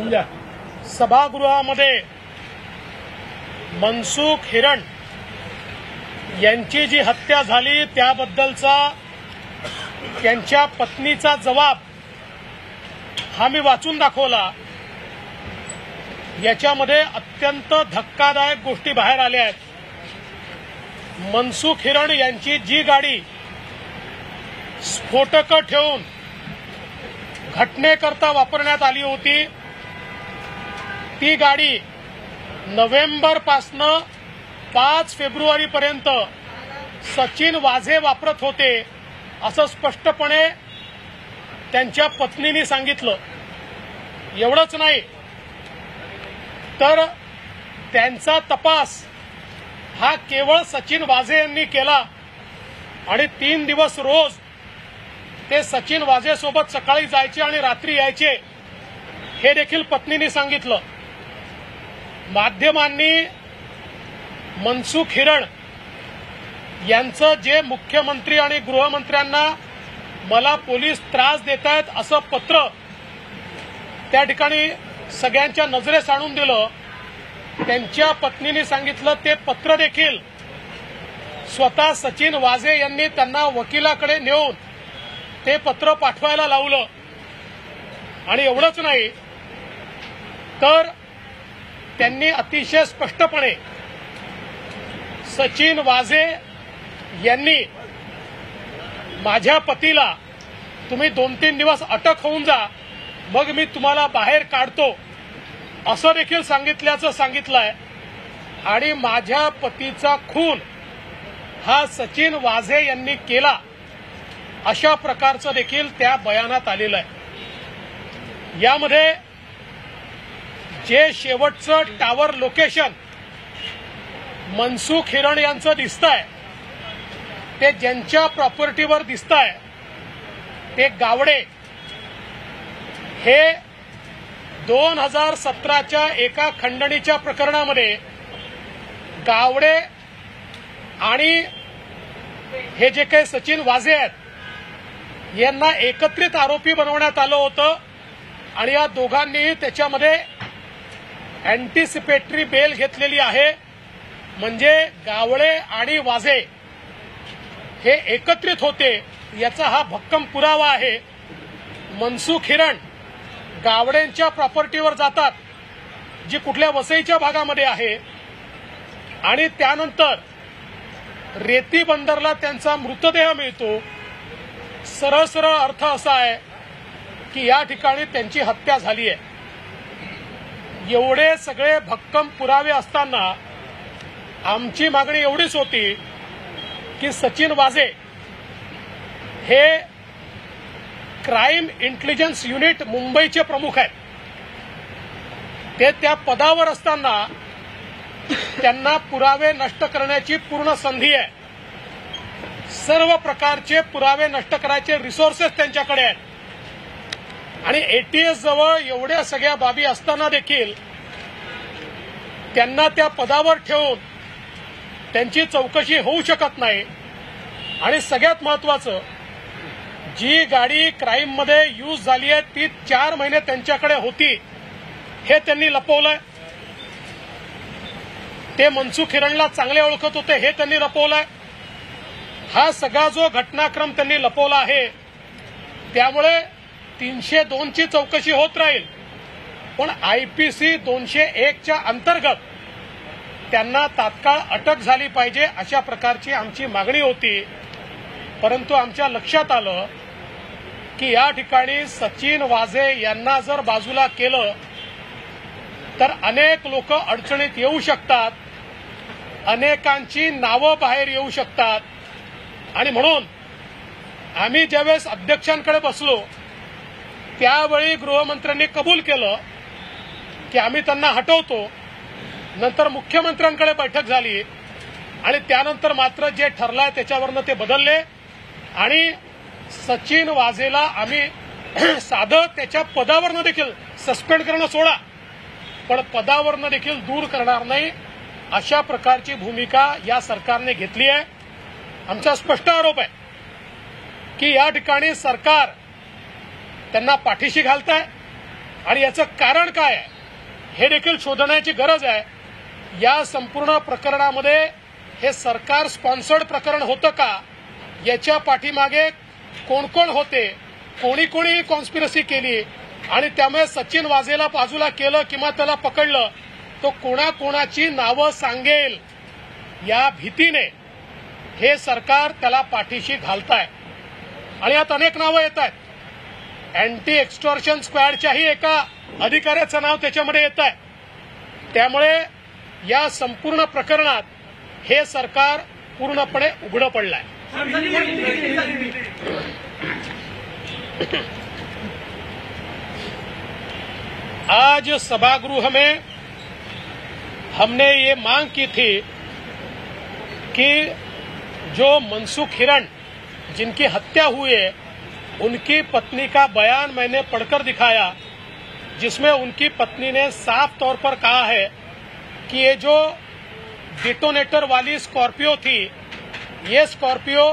सभागृहामध्ये मनसुख हिरण यांची जी हत्या झाली त्याबद्दलचा त्यांच्या पत्नीचा जबाब हा मी वाचून दाखवला। याच्यामध्ये अत्यंत धक्कादायक गोष्टी बाहेर आल्या आहेत। मनसुख हिरण यांची जी गाडी स्फोटकं ठेवून घटनेकरता वापरण्यात आली होती ती गाडी नोव्हेंबरपासून 5 फेब्रुवारीपर्यंत सचिन वाझे वापरत होते असं स्पष्टपणे त्यांच्या पत्नीने सांगितलं। एवढंच नाही तर त्यांचा तपास हा केवळ सचिन वाझे यांनी केला आणि 3 दिवस रोज ते सचिन वाझे सोबत सकाळी जायचे आणि रात्री यायचे हे देखील पत्नीने सांगितलं। माध्यमांनी मनसुख हिरण यांचं जे मुख्यमंत्री आणि गृहमंत्र्यांना मला पोलीस त्रास देत आहेत असं पत्र त्या ठिकाणी सगळ्यांच्या नजरेस आणून दिलं। त्यांच्या पत्नीने सांगितलं ते पत्र देखील स्वतः सचिन वाझे यांनी त्यांना वकिलाकडे नेऊन ते पत्र पाठवायला लावलं। आणि एवढंच नाही तर त्यांनी अतिशय स्पष्टपणे सचिन वाझे यांनी माझ्या पतीला तुम्ही 2-3 दिवस अटक होऊन जा मग मी तुम्हाला बाहेर काढतो असं देखील सांगितल्याचं सांगितलंय। आणि माझ्या पतीचा खून हा सचिन वाझे यांनी केला अशा प्रकारचं देखील त्या बयानात आलेलं आहे। यामध्ये जे शेवटचं टावर लोकेशन मनसुख हिरण यांचं दिसतंय ते ज्यांच्या प्रॉपर्टीवर दिसतंय ते गावडे हे 2017च्या एका खंडणीच्या प्रकरणामध्ये गावडे आणि हे जे काही सचिन वाझे आहेत यांना एकत्रित आरोपी बनवण्यात आलं होतं आणि या दोघांनीही त्याच्यामध्ये अँटिसिपेटरी बेल घेतलेली आहे। म्हणजे गावडे आणि वाझे हे एकत्रित होते याचा हा भक्कम पुरावा आहे। मनसुख हिरण गावडेंच्या प्रॉपर्टीवर जातात जी कुठल्या वसईच्या भागामध्ये आहे आणि त्यानंतर रेती बंदरला त्यांचा मृतदेह मिळतो। सरळ सरळ अर्थ असा आहे की या ठिकाणी त्यांची हत्या झाली आहे। एवढे सगळे भक्कम पुरावे असताना आमची मागणी एवढीच होती की सचिन वाझे हे क्राईम इंटेलिजन्स युनिट मुंबईचे प्रमुख आहेत। ते त्या पदावर असताना त्यांना पुरावे नष्ट करण्याची पूर्ण संधी आहे। सर्व प्रकारचे पुरावे नष्ट करायचे रिसोर्सेस त्यांच्याकडे आहेत आणि एटीएस जवळ एवढ्या सगळ्या बाबी असताना देखील त्यांना त्या पदावर ठेवून त्यांची चौकशी होऊ शकत नाही। आणि सगळ्यात महत्वाचं जी गाडी क्राईममध्ये यूज झाली आहे ती 4 महिने त्यांच्याकडे होती हे त्यांनी लपवलंय। ते मनसुख हिरणला चांगले ओळखत होते हे त्यांनी लपवलंय। हा सगळा जो घटनाक्रम त्यांनी लपवला आहे त्यामुळे 302 ची चौकशी होत राहील पण आयपीसी 201च्या अंतर्गत त्यांना तात्काळ अटक झाली पाहिजे अशा प्रकारची आमची मागणी होती। परंतु आमच्या लक्षात आलं की या ठिकाणी सचिन वाझे यांना जर बाजूला केलं तर अनेक लोक अडचणीत येऊ शकतात, अनेकांची नावं बाहेर येऊ शकतात। आणि म्हणून आम्ही ज्यावेळेस अध्यक्षांकडे बसलो त्यावेळी गृहमंत्र्यांनी कबूल केलं की आम्ही त्यांना हटवतो। नंतर मुख्यमंत्र्यांकडे बैठक झाली आणि त्यानंतर मात्र जे ठरलंय त्याच्यावरनं ते बदलले आणि सचिन वाझेला आम्ही साधं त्याच्या पदावरनं देखील सस्पेंड करणं सोडा पण पदावरनं देखील दूर करणार नाही अशा प्रकारची भूमिका या सरकारने घेतली आहे। आमचा स्पष्ट आरोप आहे की या ठिकाणी सरकार त्यांना पाठीशी घालताय आणि याचं कारण काय आहे हे देखील शोधण्याची गरज आहे। या संपूर्ण प्रकरणामध्ये हे सरकार स्पॉन्सर्ड प्रकरण होतं का, याच्या पाठीमागे कोण कोण होते, कोणी कोणी कॉन्स्पिरसी केली आणि त्यामुळे सचिन वाझेला बाजूला केलं किंवा त्याला पकडलं, तो कोणाकोणाची नावं सांगेल या भीतीने हे सरकार त्याला पाठीशी घालताय। आणि यात अनेक नावं येत आहेत। अँटी एक्स्टॉर्शन स्क्वॅडच्याही एका अधिकाऱ्याचं नाव त्याच्यामध्ये येत आहे। त्यामुळे या संपूर्ण प्रकरणात हे सरकार पूर्णपणे उघडं पडलंय। आज सभागृह में हमने ये मांग की थी कि जो मनसुख हिरण जिनकी हत्या हुई है उनकी पत्नी का बयान मैंने पढ़कर दिखाया, जिसमें उनकी पत्नी ने साफ तौर पर कहा है कि ये जो डिटोनेटर वाली स्कॉर्पियो थी, ये स्कॉर्पियो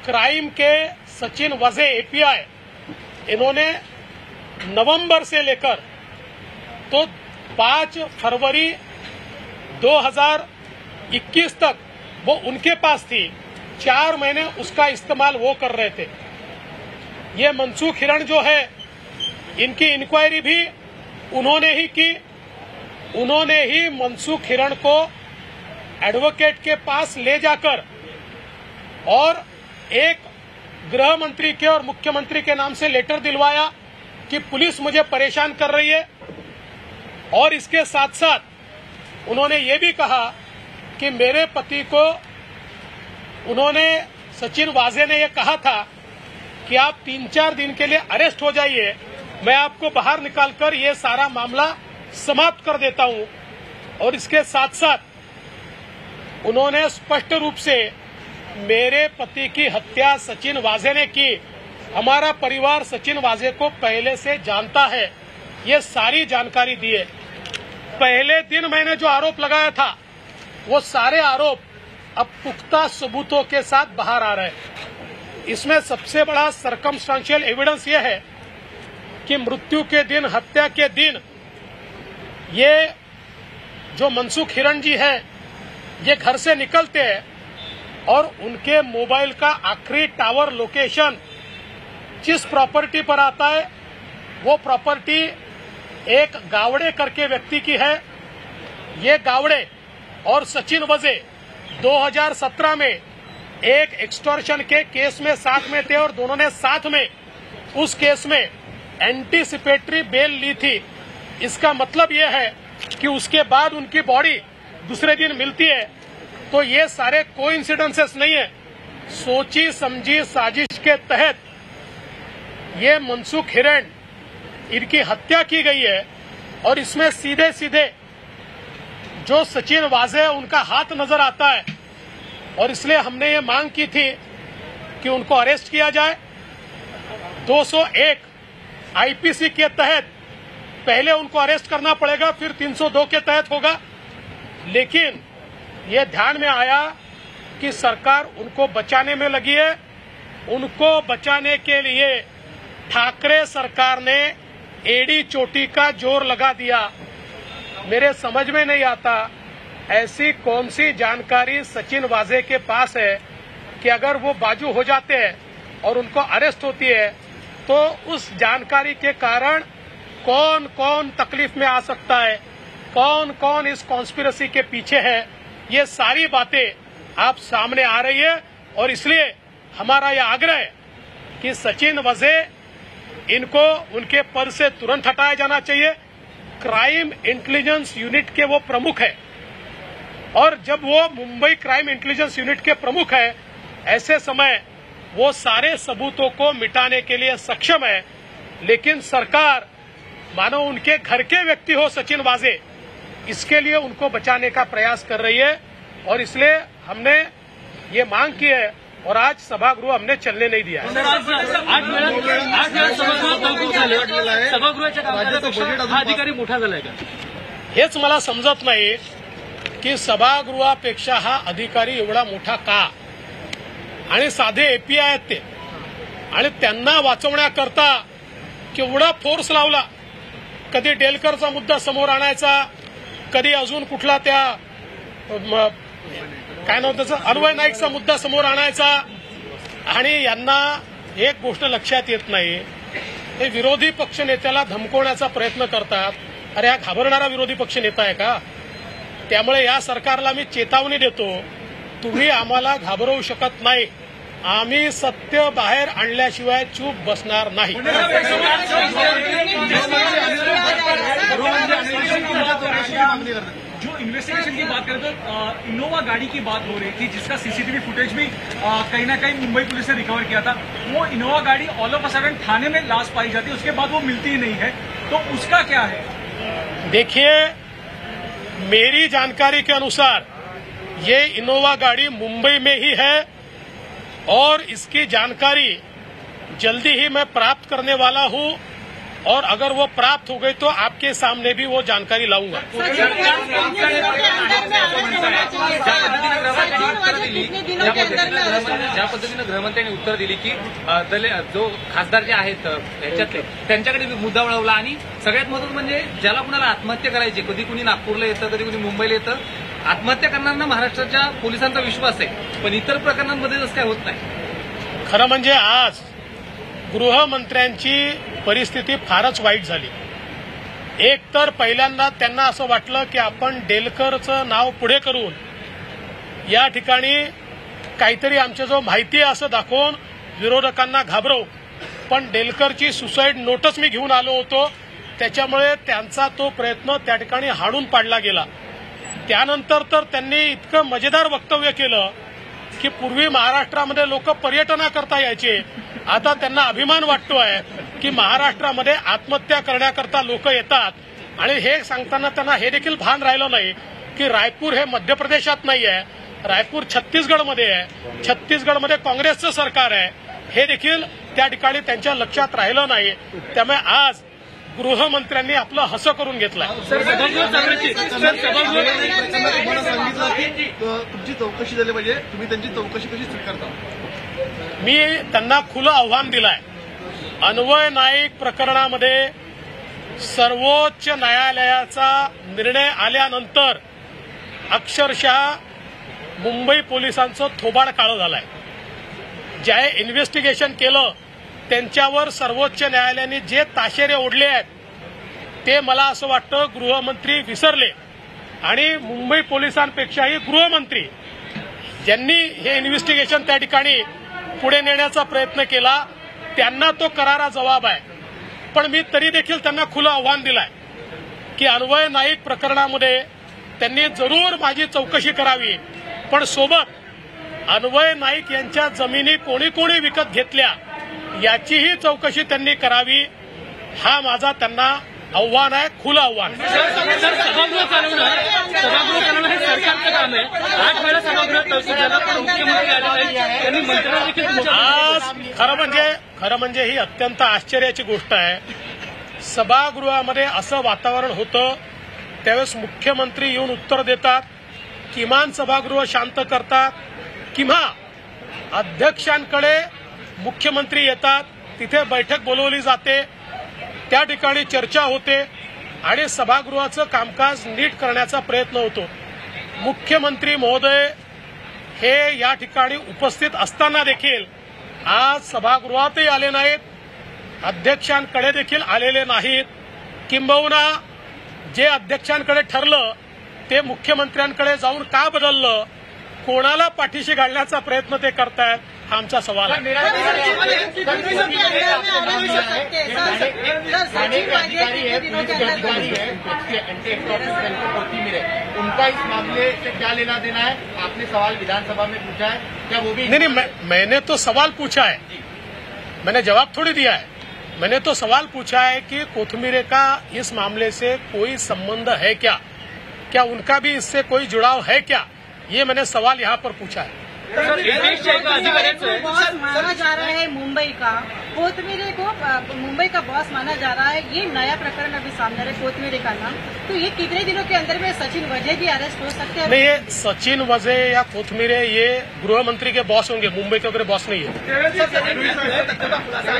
क्राइम के सचिन वाजे एपीआई इन्होंने नवंबर से लेकर तो 5 फरवरी 2021 तक वो उनके पास थी। 4 महीने उसका इस्तेमाल वो कर रहे थे। ये मनसुख हिरण जो है, इनकी इंक्वायरी भी उन्होंने ही की। उन्होंने ही मनसुख हिरण को एडवोकेट के पास ले जाकर और एक गृह मंत्री के और मुख्यमंत्री के नाम से लेटर दिलवाया कि पुलिस मुझे परेशान कर रही है। और इसके साथ साथ उन्होंने ये भी कहा कि मेरे पति को उन्होंने सचिन वाजे ने ये कहा था कि आप 3-4 दिन के लिए अरेस्ट हो जाइए, मैं आपको बाहर निकालकर ये सारा मामला समाप्त कर देता हूं। और इसके साथ साथ उन्होंने स्पष्ट रूप से मेरे पति की हत्या सचिन वाजे ने की, हमारा परिवार सचिन वाजे को पहले से जानता है, ये सारी जानकारी दी है। पहले दिन मैंने जो आरोप लगाया था वो सारे आरोप अब पुख्ता सबूतों के साथ बाहर आ रहे हैं। इसमें सबसे बड़ा सर्कमस्टांशियल एविडेंस ये है कि मृत्यु के दिन, हत्या के दिन, ये जो मनसुख हिरण जी हैं, ये घर से निकलते हैं और उनके मोबाइल का आखिरी टावर लोकेशन जिस प्रॉपर्टी पर आता है वो प्रॉपर्टी एक गावड़े करके व्यक्ति की है। ये गावड़े और सचिन वाजे 2017 में एक एक्सटॉर्शन के केस में साथ में थे और दोनों ने साथ में उस केस में एंटीसिपेटरी बेल ली थी। इसका मतलब यह है कि उसके बाद उनकी बॉडी दूसरे दिन मिलती है। तो ये सारे कोइंसिडेंसेस नहीं है, सोची समझी साजिश के तहत ये मनसुख हिरण इनकी हत्या की गई है। और इसमें सीधे सीधे जो सचिन वाजे है उनका हाथ नजर आता है। और इसलिए हमने ये मांग की थी कि उनको अरेस्ट किया जाए। 201 आईपीसी के तहत पहले उनको अरेस्ट करना पड़ेगा, फिर 302 के तहत होगा। लेकिन ये ध्यान में आया कि सरकार उनको बचाने में लगी है। उनको बचाने के लिए ठाकरे सरकार ने एड़ी चोटी का जोर लगा दिया। मेरे समझ में नहीं आता ऐसी कौन सी जानकारी सचिन वाजे के पास है कि अगर वो बाजू हो जाते हैं और उनको अरेस्ट होती है तो उस जानकारी के कारण कौन कौन तकलीफ में आ सकता है, कौन कौन इस कॉन्स्पिरेसी के पीछे है। ये सारी बातें आप सामने आ रही है। और इसलिए हमारा यह आग्रह है कि सचिन वाजे इनको उनके पद से तुरंत हटाया जाना चाहिए। क्राइम इंटेलिजेंस यूनिट के वो प्रमुख है और जब वो मुंबई क्राइम इंटेलिजेंस यूनिट के प्रमुख है, ऐसे समय वो सारे सबूतों को मिटाने के लिए सक्षम है। लेकिन सरकार मानो उनके घर के व्यक्ति हो सचिन वाजे, इसके लिए उनको बचाने का प्रयास कर रही है। और इसलिए हमने ये मांग की है और आज सभागृह हमने चलने नहीं दिया है। सभागृहाच्या अधिकारी मोठा झालाय का हेच मला समजत नाही की सभागृहापेक्षा हा अधिकारी एवढा मोठा का। आणि साधे एपीआय आहेत ते, आणि त्यांना वाचवण्याकरता केवढा फोर्स लावला। कधी डेलकरचा मुद्दा समोर आणायचा, कधी अजून कुठला त्या काय नाव त्याचं अन्वय नाईकचा मुद्दा समोर आणायचा. आणि यांना एक गोष्ट लक्षात येत नाही, हे विरोधी पक्षनेत्याला धमकवण्याचा प्रयत्न करतात. अरे हा घाबरणारा विरोधी पक्षनेता आहे का? त्यामुळे या सरकारला मी चेतावणी देतो, तुम्ही आम्हाला घाबरवू शकत नाही. आम्ही सत्य बाहेर आणल्याशिवाय चूप बसणार नाही. जो इन्वेस्टिगेशन की बात करें तो इनोवा गाड़ी की बात हो रही थी, जिसका सीसीटीवी फुटेज भी कहीं ना कहीं मुंबई पुलिस ने रिकवर किया था. वो इनोवा गाड़ी ऑल ऑफ अ सडन थाने में लाश पाई जाती है, उसके बाद वो मिलती ही नहीं है, तो उसका क्या है? देखिए, मेरी जानकारी के अनुसार ये इनोवा गाड़ी मुंबई में ही है और इसकी जानकारी जल्दी ही मैं प्राप्त करने वाला हूं, और अगर वो प्राप्त हो गई तो आपके सामने भी वो जानकारी लाऊंगा. ज्या पद्धतीनं गृहमंत्र्यांनी उत्तर दिली की जो खासदार जे आहेत ह्याच्यातले त्यांच्याकडे मुद्दा वळवला, आणि सगळ्यात महत्त्वाचं म्हणजे ज्याला कुणाला आत्महत्या करायची, कधी कुणी नागपूरला येतं, कधी कुणी मुंबईला येतं, आत्महत्या करणाऱ्यांना महाराष्ट्राच्या पोलिसांचा विश्वास आहे, पण इतर प्रकरणांमध्ये तसं काय होत नाही. खरं म्हणजे आज गृहमंत्र्यांची परिस्थिती फारच वाईट झाली. एक तर पहिल्यांदा त्यांना असं वाटलं की आपण डेलकरचं नाव पुढे करून या ठिकाणी काहीतरी आमच्याजवळ माहिती आहे असं दाखवून विरोधकांना घाबरवू, पण डेलकरची सुसाईड नोटच मी घेऊन आलो होतो, त्याच्यामुळे त्यांचा तो प्रयत्न त्या ठिकाणी हाणून पाडला गेला. त्यानंतर तर त्यांनी इतकं मजेदार वक्तव्य केलं की पूर्वी महाराष्ट्रामध्ये लोक पर्यटनाकरता यायचे, आता त्यांना अभिमान वाटतोय की महाराष्ट्रामध्ये आत्महत्या करण्याकरता लोक येतात. आणि हे सांगताना त्यांना हे देखील भान राहिलं नाही की रायपूर हे मध्य प्रदेशात नाही आहे, रायपूर छत्तीसगडमध्ये आहे, छत्तीसगडमध्ये काँग्रेसचं सरकार आहे, हे देखील त्या ठिकाणी त्यांच्या लक्षात राहिलं नाही. त्यामुळे आज गृहमंत्र्यांनी आपलं हसं करून घेतलंय. तुमची चौकशी झाली पाहिजे, तुम्ही त्यांची चौकशी कशी स्वीकारता? मी त्यांना खुलं आव्हान दिलंय. अन्वय नाईक प्रकरणामध्ये सर्वोच्च न्यायालयाचा निर्णय आल्यानंतर अक्षरशः मुंबई पोलिसांचं थोबाड काळं झालंय. ज्या इन्व्हेस्टिगेशन केलं त्यांच्यावर सर्वोच्च न्यायालयाने जे ताशेरे ओढले आहेत ते मला असं वाटतं गृहमंत्री विसरले, आणि मुंबई पोलिसांपेक्षाही गृहमंत्री ज्यांनी हे इन्व्हेस्टिगेशन त्या ठिकाणी पुढे नेण्याचा प्रयत्न केला त्यांना तो करारा जबाब आहे. पण मी तरी देखील त्यांना खुलं आव्हान दिलंय की अन्वय नाईक प्रकरणामध्ये त्यांनी जरूर माझी चौकशी करावी, पण सोबत अन्वय नाईक यांच्या जमिनी कोणी कोणी विकत घेतल्या याचीही चौकशी त्यांनी करावी. हा माझा त्यांना आव्हान आहे, खुलं आव्हान. सभागृह चालवणं हे सरकारचं काम आहे. 8 वेळा सभागृह तहकूब झाला, पण मुख्यमंत्री आले नाहीत, त्यांनी मंत्र्यांना देखील आज खरं म्हणजे ही अत्यंत आश्चर्याची गोष्ट आहे. सभागृहामध्ये असं वातावरण होतं, त्यावेळेस मुख्यमंत्री येऊन उत्तर देतात, किमान सभागृह शांत करतात, किंवा अध्यक्षांकडे मुख्यमंत्री येतात, तिथे बैठक बोलवली जाते, त्या ठिकाणी चर्चा होते आणि सभागृहाचं कामकाज नीट करण्याचा प्रयत्न होतो. मुख्यमंत्री महोदय हे या ठिकाणी उपस्थित असताना देखील आज सभागृहातही आले नाहीत, अध्यक्षांकडे देखील आलेले नाहीत. किंबहुना जे अध्यक्षांकडे ठरलं ते मुख्यमंत्र्यांकडे जाऊन का बदललं, कोणाला पाठीशी घालण्याचा प्रयत्न ते करतायत, हा आमचा सवाल आहे. उनका इस मामले से क्या लेना देना है? आपने सवाल विधानसभा में पूछा है, क्या वो भी? नहीं, मैंने तो सवाल पूछा है, मैंने जवाब थोड़ी दिया है. मैंने तो सवाल पूछा है कि कोथमीरे का इस मामले से कोई संबंध है क्या, क्या उनका भी इससे कोई जुड़ाव है क्या, ये मैंने सवाल यहाँ पर पूछा है. बॉस माना जा रहा है मुंबई का, कोथमीरे को मुंबई का बॉस माना जा रहा है. ये नया प्रकरण अभी सामने आ रहा है कोथमीरे का नाम, तो ये कितने दिनों के अंदर में सचिन वजय भी अरेस्ट हो सकते हैं? नहीं, ये सचिन वजय या कोथमीरे ये गृह मंत्री के बॉस होंगे, मुंबई के वगैरह बॉस नहीं है.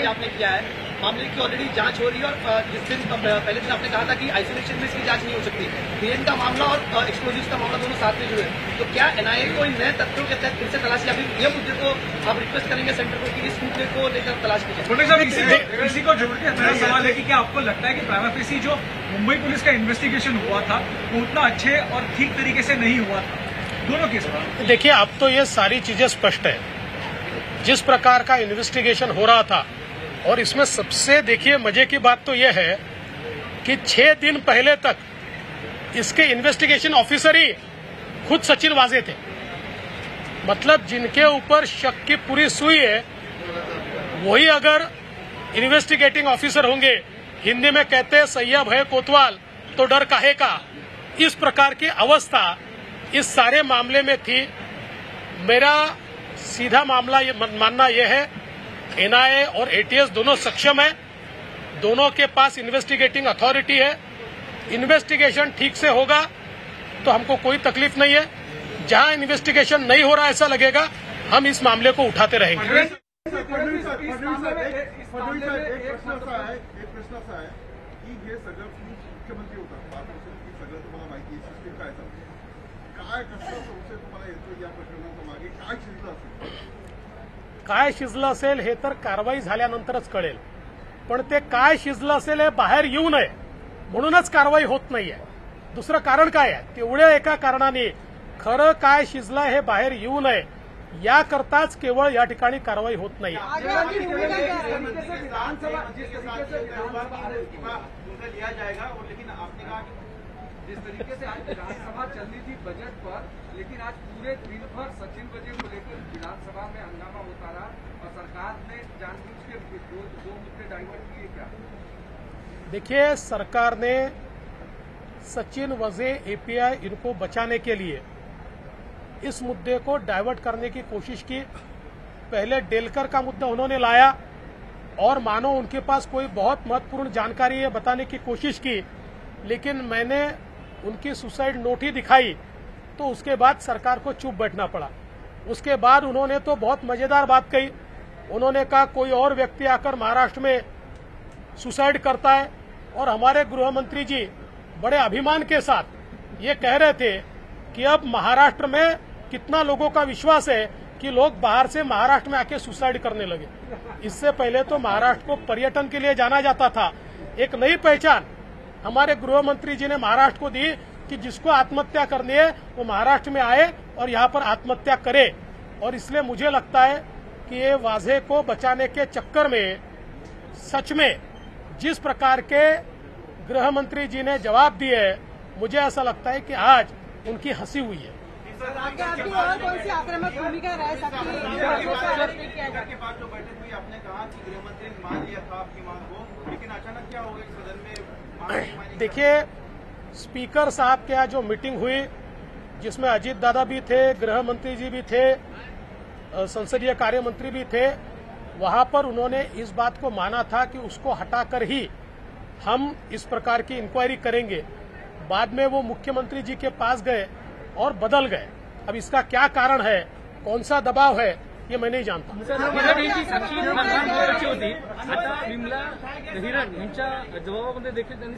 आपने किया है, मामले की ऑलरेडी जांच हो रही है और जिस दिन पहले दिन आपने कहा था कि आइसोलेशन में इसकी जांच नहीं हो सकती, पीएन का मामला और एक्सप्लोजिव का मामला दोनों साथ में जुड़े, तो क्या एनआईए को इन नए तथ्यों के तहत फिर से तलाश, या फिर ये मुद्दे को आप रिक्वेस्ट करेंगे सेंटर को कि इस मुद्दे को लेकर तलाश की जाए? छोटे साहब, इसी को जोड़ के मेरा सवाल है कि क्या आपको लगता है कि प्राइमा फेसी जो मुंबई पुलिस का इन्वेस्टिगेशन हुआ था वो उतना अच्छे और ठीक तरीके से नहीं हुआ था दोनों केस में? देखिए, अब तो ये सारी चीजें स्पष्ट है। जिस प्रकार का इन्वेस्टिगेशन हो रहा था, और इसमें सबसे देखिए मजे की बात तो यह है कि 6 दिन पहले तक इसके इन्वेस्टिगेशन ऑफिसर ही खुद सचिन वाजे थे। मतलब जिनके ऊपर शक की पूरी सुई है वही अगर इन्वेस्टिगेटिंग ऑफिसर होंगे, हिंदी में कहते हैं सैय्यद है कोतवाल तो डर काहे का, इस प्रकार की अवस्था इस सारे मामले में थी। मेरा सीधा मामला मानना यह है, एनआईए और एटीएस दोनों सक्षम है, दोनों के पास इन्वेस्टिगेटिंग अथॉरिटी है। इन्वेस्टिगेशन ठीक से होगा तो हमको कोई तकलीफ नहीं है। जहां इन्वेस्टिगेशन नहीं हो रहा ऐसा लगेगा हम इस मामले को उठाते रहेंगे। एक प्रश्न असा आहे की हे सगळं मुख्यमंत्री होतात 5 वर्षांनी सगळं तुम्हाला माहिती आहे, सिस्टीम काय चालते, काय कसला संशय तुम्हाला येतो या प्रकरणाच्या मागे, काय शिजलं असेल? काय शिजलं असेल हे तर कारवाई झाल्यानंतरच कळेल, पण ते काय शिजलं असेल हे बाहेर येऊ नये म्हणूनच कारवाई होत नाहीये। दुसरं कारण काय आहे? तेवढ्या एका कारणाने खरं काय शिजलं हे बाहेर येऊ नये याकरताच केवळ या ठिकाणी कारवाई होत नाही। लिया जाएगा, और लेकिन आपने कहा जिस तरीके से आज विधानसभा चल रही थी बजट पर, लेकिन आज पूरे दिन भर सचिन वजे को लेकर विधानसभा में हंगामा होता रहा और सरकार ने जानबूझ के दो मुद्दे डाइवर्ट किए क्या? देखिए, सरकार ने सचिन वजे एपीआई इनको बचाने के लिए इस मुद्दे को डाइवर्ट करने की कोशिश की। पहले डेलकर का मुद्दा उन्होंने लाया और मानो उनके पास कोई बहुत महत्वपूर्ण जानकारी है बताने की कोशिश की, लेकिन मैंने उनकी सुसाइड नोट ही दिखाई तो उसके बाद सरकार को चुप बैठना पड़ा। उसके बाद उन्होंने तो बहुत मजेदार बात कही, उन्होंने कहा कोई और व्यक्ति आकर महाराष्ट्र में सुसाइड करता है, और हमारे गृह मंत्री जी बड़े अभिमान के साथ ये कह रहे थे कि अब महाराष्ट्र में कितना लोगों का विश्वास है कि लोग बाहर से महाराष्ट्र में आके सुसाइड करने लगे। इससे पहले तो महाराष्ट्र को पर्यटन के लिए जाना जाता था। एक नई पहचान हमारे गृह मंत्री जी ने महाराष्ट्र को दी कि जिसको आत्महत्या करनी है वो महाराष्ट्र में आए और यहाँ पर आत्महत्या करे। और इसलिए मुझे लगता है कि ये वाजे को बचाने के चक्कर में सच में जिस प्रकार के गृह मंत्री जी ने जवाब दिए, मुझे ऐसा लगता है कि आज उनकी हंसी हुई है। आपकी और कौन सी आक्रामक भूमिका रह सकती है? के बाद जो बैठक हुई, आपने कहा कि गृहमंत्री ने मान लिया था आपकी मांग को, लेकिन अचानक क्या हो गया सदन में? देखिए, स्पीकर साहब के यहाँ जो मीटिंग हुई जिसमें अजीत दादा भी थे, गृह मंत्री जी भी थे, संसदीय कार्य मंत्री भी थे, वहां पर उन्होंने इस बात को माना था कि उसको हटाकर ही हम इस प्रकार की इंक्वायरी करेंगे। बाद में वो मुख्यमंत्री जी के पास गए और बदल गए। अब इसका क्या कारण है, कौन सा दबाव है, ये मैं नहीं जानता। होती आता विमला हिरण यांच्या जबाबामध्ये देखील त्यांनी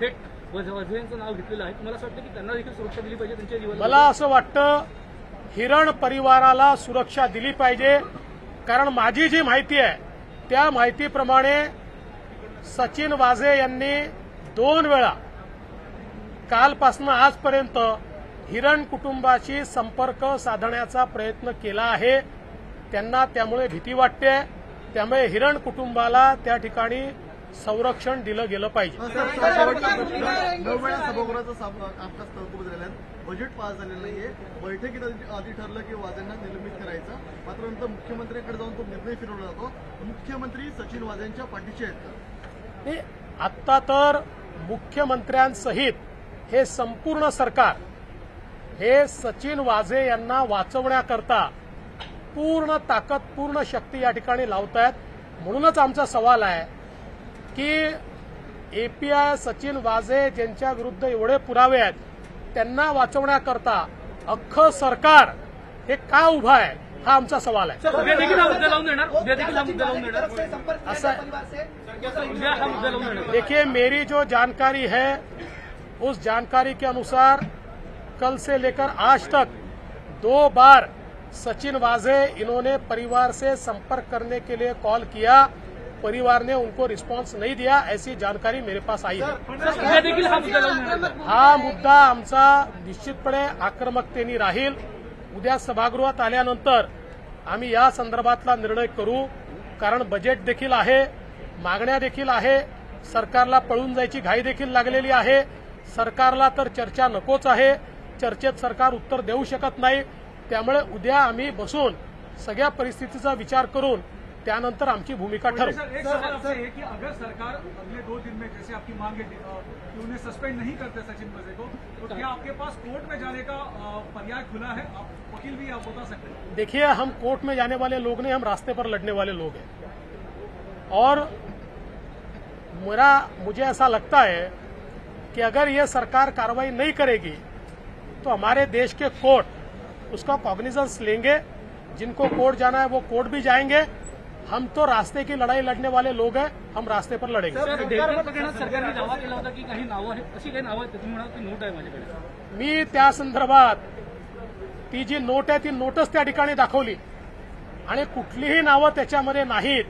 थेट वझेंचं नाव घेतलेलं आहे। तुम्हाला असं वाटतं की त्यांना देखील सुरक्षा दिली पाहिजे त्यांच्या जीवनाला? मला असं वाटतं हिरण परिवाराला सुरक्षा दिली पाहिजे, कारण माझी जी माहिती आहे त्या माहितीप्रमाणे सचिन वाजे यांनी 2 वेळा कालपासून आजपर्यंत हिरण कुटुंबाशी संपर्क साधण्याचा प्रयत्न केला आहे। त्यांना त्यामुळे भीती वाटते, त्यामुळे हिरण कुटुंबाला त्या ठिकाणी संरक्षण दिलं गेलं पाहिजे। 9 वेळा सभागृहाचं कामकाज तहकूब झालेलं आहे, बजेट पास झालेलं नाहीये, बैठकीत आधी ठरलं की वाजेंना निलंबित करायचं, मात्र नंतर मुख्यमंत्र्यांकडे जाऊन तो निर्णय फिरवला जातो। मुख्यमंत्री सचिन वाजेंच्या पाठीशी आहेत का? आत्ता तर मुख्यमंत्र्यांसहित हे संपूर्ण सरकार हे सचिन वाजे यांना वाचवण्याकरता पूर्ण ताकद, पूर्ण शक्ती या ठिकाणी लावतायत। म्हणूनच आमचा सवाल आहे की एपीआय सचिन वाजे ज्यांच्या विरुद्ध एवढे पुरावे आहेत त्यांना वाचवण्याकरता अख्खं सरकार हे का उभं आहे हा आमचा सवाल आहे. उद्या देखील हा मुद्दा लावून देणार, उद्या देखील हा मुद्दा लावून देणार. ऐसा परिवार से उद्या हा मुद्दा लावून देणार. देखिए, मेरी जो जानकारी है उस जानकारी के अनुसार कल से लेकर आज तक 2 बार सचिन वाजे इन्होंने परिवार से संपर्क करने के लिए कॉल किया. परिवार ने उनको रिस्पांस नहीं दिया, ऐसी जानकारी मेरे पास आई है. उद्या देखील हा मुद्दा लावून देणार. हा मुद्दा आमचा निश्चितपणे आक्रमकतेने राहील. उद्या सभागृहात आल्यानंतर आम्ही या संदर्भातला निर्णय करू. कारण बजेट देखील आहे, मागण्या देखील आहे, सरकारला पळून जायची घाई देखील लागलेली आहे. सरकारला तर चर्चा नकोच आहे, चर्चेत सरकार उत्तर देऊ शकत नाही. त्यामुळे उद्या आम्ही बसून सगळ्या परिस्थितीचा विचार करून त्यानंतर आमची भूमिका ठरवू. सर, एक सवाल आपसे है कि अगर सरकार अगले 2 दिन में जैसे आपकी मांग है कि उन्हें सस्पेंड नहीं करते सचिन वाजे को, तो क्या आपके पास कोर्ट में जाने का पर्याय खुला है? आप वकील भी आप बता सकते हैं. देखिए, हम कोर्ट में जाने वाले लोग नहीं, हम रास्ते पर लड़ने वाले लोग हैं. और मुझे ऐसा लगता है कि अगर ये सरकार कार्रवाई नहीं करेगी तो हमारे देश के कोर्ट उसका कॉग्निजेंस लेंगे. जिनको कोर्ट जाना है वो कोर्ट भी जाएंगे. हम तो रास्ते की लड़ाई लड़ने वाले लोग हैं, हम रास्ते पर लड़ेंगे. प्रकरणात सरकारने दावा केला होता की काही नावं आहेत, अशी काही नावं आहेत, तुम्ही म्हणाल की नोट आहे माझ्याकडे. मी त्या संदर्भात ती जी नोट आहे ती नोटच त्या ठिकाणी दाखवली आणि कुठलीही नावं त्याच्यामध्ये नाहीत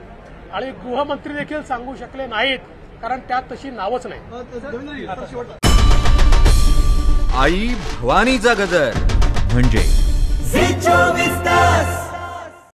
आणि गृहमंत्री देखील सांगू शकले नाहीत, कारण त्यात तशी नावच नाही. देवेंद्रजी, शेवट आई भवानीचा गजर म्हणजे झी 24 तास.